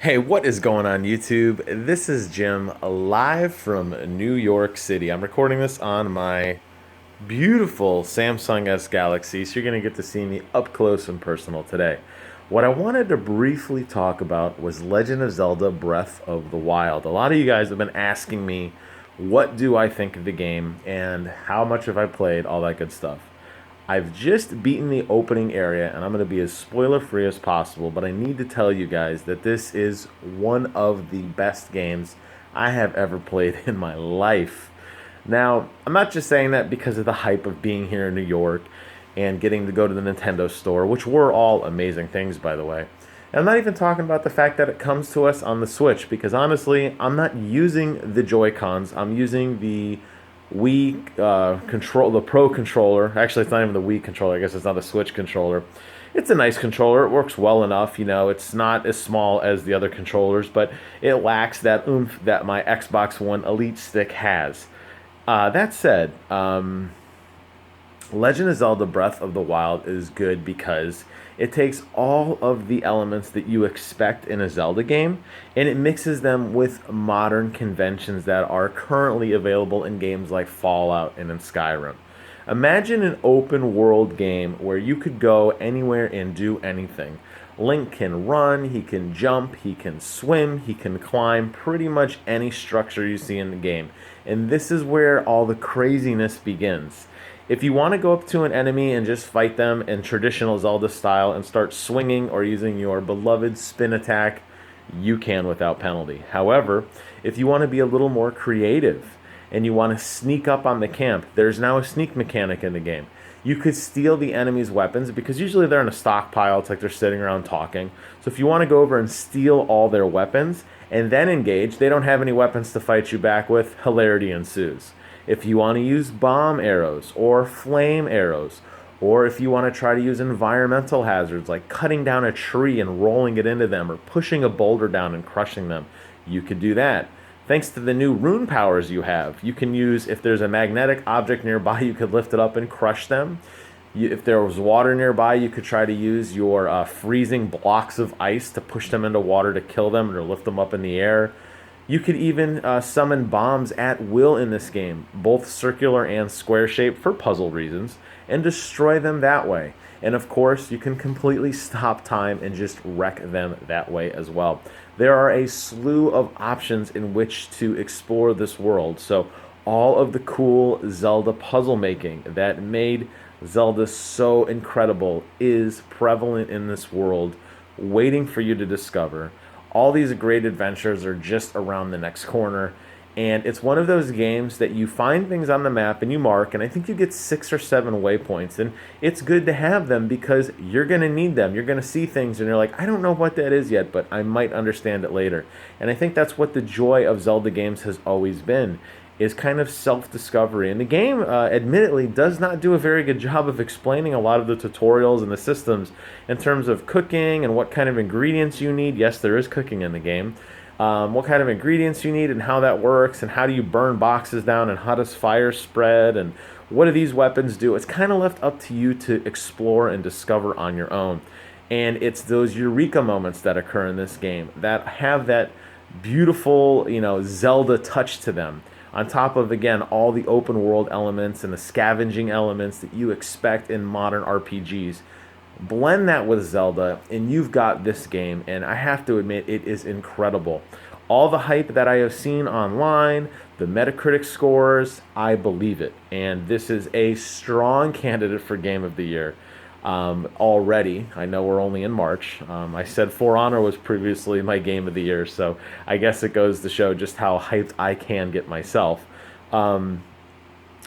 Hey, what is going on YouTube? This is Jim live from New York City. I'm recording this on my beautiful Samsung S Galaxy, so you're going to get to see me up close and personal today. What I wanted to briefly talk about was Legend of Zelda Breath of the Wild. A lot of you guys have been asking me, what do I think of the game and how much have I played, all that good stuff. I've just beaten the opening area, and I'm going to be as spoiler free as possible, but I need to tell you guys that this is one of the best games I have ever played in my life. Now, I'm not just saying that because of the hype of being here in New York and getting to go to the Nintendo store, which were all amazing things, by the way. And I'm not even talking about the fact that it comes to us on the Switch, because honestly, I'm not using the Joy-Cons. I'm using the Wii control, the Pro controller. Actually, it's not even the Wii controller. I guess it's not a Switch controller. It's a nice controller. It works well enough. It's not as small as the other controllers, but it lacks that oomph that my Xbox One Elite stick has. That said, Legend of Zelda Breath of the Wild is good because it takes all of the elements that you expect in a Zelda game and it mixes them with modern conventions that are currently available in games like Fallout and in Skyrim. Imagine an open world game where you could go anywhere and do anything. Link can run, he can jump, he can swim, he can climb pretty much any structure you see in the game. And this is where all the craziness begins. If you want to go up to an enemy and just fight them in traditional Zelda style and start swinging or using your beloved spin attack, you can without penalty. However, if you want to be a little more creative and you want to sneak up on the camp, there's now a sneak mechanic in the game. You could steal the enemy's weapons because usually they're in a stockpile. It's like they're sitting around talking. So if you want to go over and steal all their weapons and then engage, they don't have any weapons to fight you back with. Hilarity ensues. If you want to use bomb arrows or flame arrows, or if you want to try to use environmental hazards like cutting down a tree and rolling it into them or pushing a boulder down and crushing them, you could do that. Thanks to the new rune powers you have, you can use, if there's a magnetic object nearby, you could lift it up and crush them. If there was water nearby, you could try to use your freezing blocks of ice to push them into water to kill them or lift them up in the air. You could even summon bombs at will in this game, both circular and square shaped for puzzle reasons, and destroy them that way. And of course, you can completely stop time and just wreck them that way as well. There are a slew of options in which to explore this world. So all of the cool Zelda puzzle making that made Zelda so incredible is prevalent in this world, waiting for you to discover. All these great adventures are just around the next corner. And it's one of those games that you find things on the map and you mark, and I think you get 6 or 7 waypoints. And it's good to have them because you're going to need them. You're going to see things and you're like, I don't know what that is yet, but I might understand it later. And I think that's what the joy of Zelda games has always been, is kind of self-discovery. And the game, admittedly, does not do a very good job of explaining a lot of the tutorials and the systems in terms of cooking and what kind of ingredients you need. Yes, there is cooking in the game. What kind of ingredients you need and how that works, and how do you burn boxes down, and how does fire spread, and what do these weapons do? It's kind of left up to you to explore and discover on your own. And it's those eureka moments that occur in this game that have that beautiful, Zelda touch to them, on top of, again, all the open world elements and the scavenging elements that you expect in modern RPGs. Blend that with Zelda, and you've got this game, and I have to admit, it is incredible. All the hype that I have seen online, the Metacritic scores, I believe it. And this is a strong candidate for Game of the Year already. I know we're only in March. I said For Honor was previously my Game of the Year, so I guess it goes to show just how hyped I can get myself.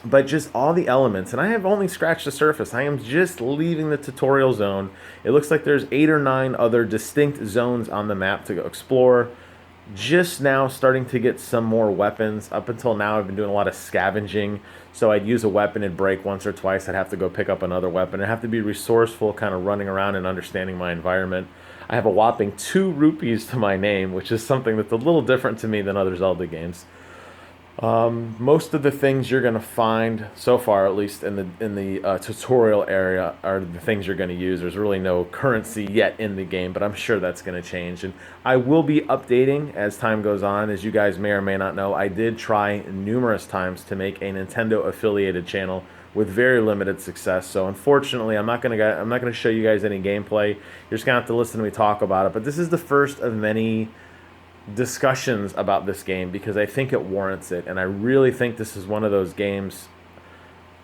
But just all the elements, and I have only scratched the surface. I am just leaving the tutorial zone. It looks like there's 8 or 9 other distinct zones on the map to go explore. Just now starting to get some more weapons. Up until now, I've been doing a lot of scavenging. So I'd use a weapon, it'd break once or twice. I'd have to go pick up another weapon. I'd have to be resourceful, kind of running around and understanding my environment. I have a whopping 2 rupees to my name, which is something that's a little different to me than other Zelda games. Most of the things you're going to find so far, at least in the tutorial area, are the things you're going to use. There's really no currency yet in the game, but I'm sure that's going to change. And I will be updating as time goes on. As you guys may or may not know, I did try numerous times to make a Nintendo affiliated channel with very limited success. So unfortunately, I'm not gonna show you guys any gameplay. You're just gonna have to listen to me talk about it. But this is the first of many discussions about this game because I think it warrants it, and I really think this is one of those games.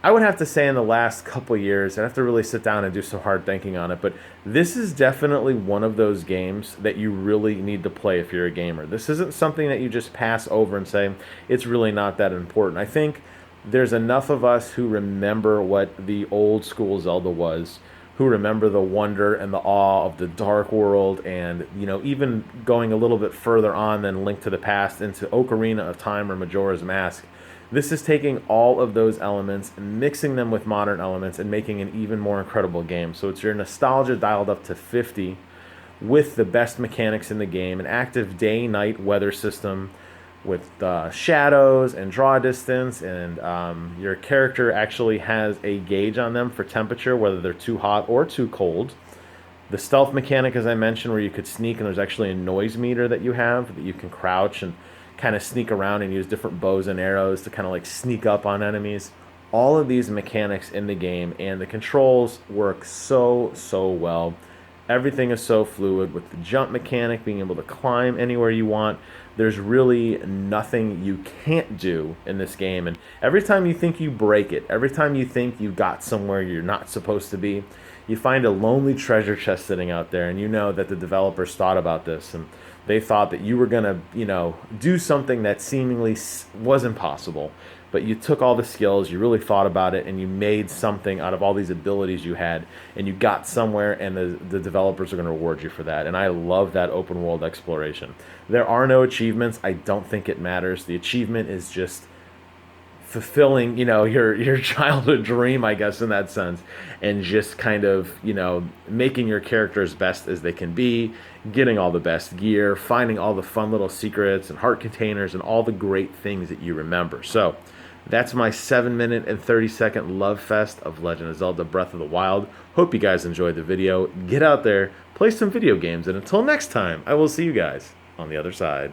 I would have to say in the last couple years, I'd have to really sit down and do some hard thinking on it, but this is definitely one of those games that you really need to play if you're a gamer. This isn't something that you just pass over and say, it's really not that important. I think there's enough of us who remember what the old school Zelda was, who remember the wonder and the awe of the Dark World, and even going a little bit further on than Link to the Past into Ocarina of Time or Majora's Mask. This is taking all of those elements and mixing them with modern elements and making an even more incredible game. So it's your nostalgia dialed up to 50 with the best mechanics in the game, an active day-night weather system with shadows and draw distance, and your character actually has a gauge on them for temperature, whether they're too hot or too cold. The stealth mechanic, as I mentioned, where you could sneak, and there's actually a noise meter that you have that you can crouch and kind of sneak around and use different bows and arrows to kind of like sneak up on enemies. All of these mechanics in the game, and the controls work so well. Everything is so fluid with the jump mechanic, being able to climb anywhere you want. There's really nothing you can't do in this game. And every time you think you break it, every time you think you got somewhere you're not supposed to be, you find a lonely treasure chest sitting out there, and you know that the developers thought about this, and they thought that you were going to, do something that seemingly was impossible. But you took all the skills, you really thought about it, and you made something out of all these abilities you had, and you got somewhere, and the developers are going to reward you for that. And I love that open world exploration. There are no achievements. I don't think it matters. The achievement is just fulfilling, your childhood dream, I guess, in that sense, and just kind of, making your character as best as they can be, getting all the best gear, finding all the fun little secrets and heart containers and all the great things that you remember. So that's my 7-minute and 30-second love fest of Legend of Zelda Breath of the Wild. Hope you guys enjoyed the video. Get out there, play some video games, and until next time, I will see you guys on the other side.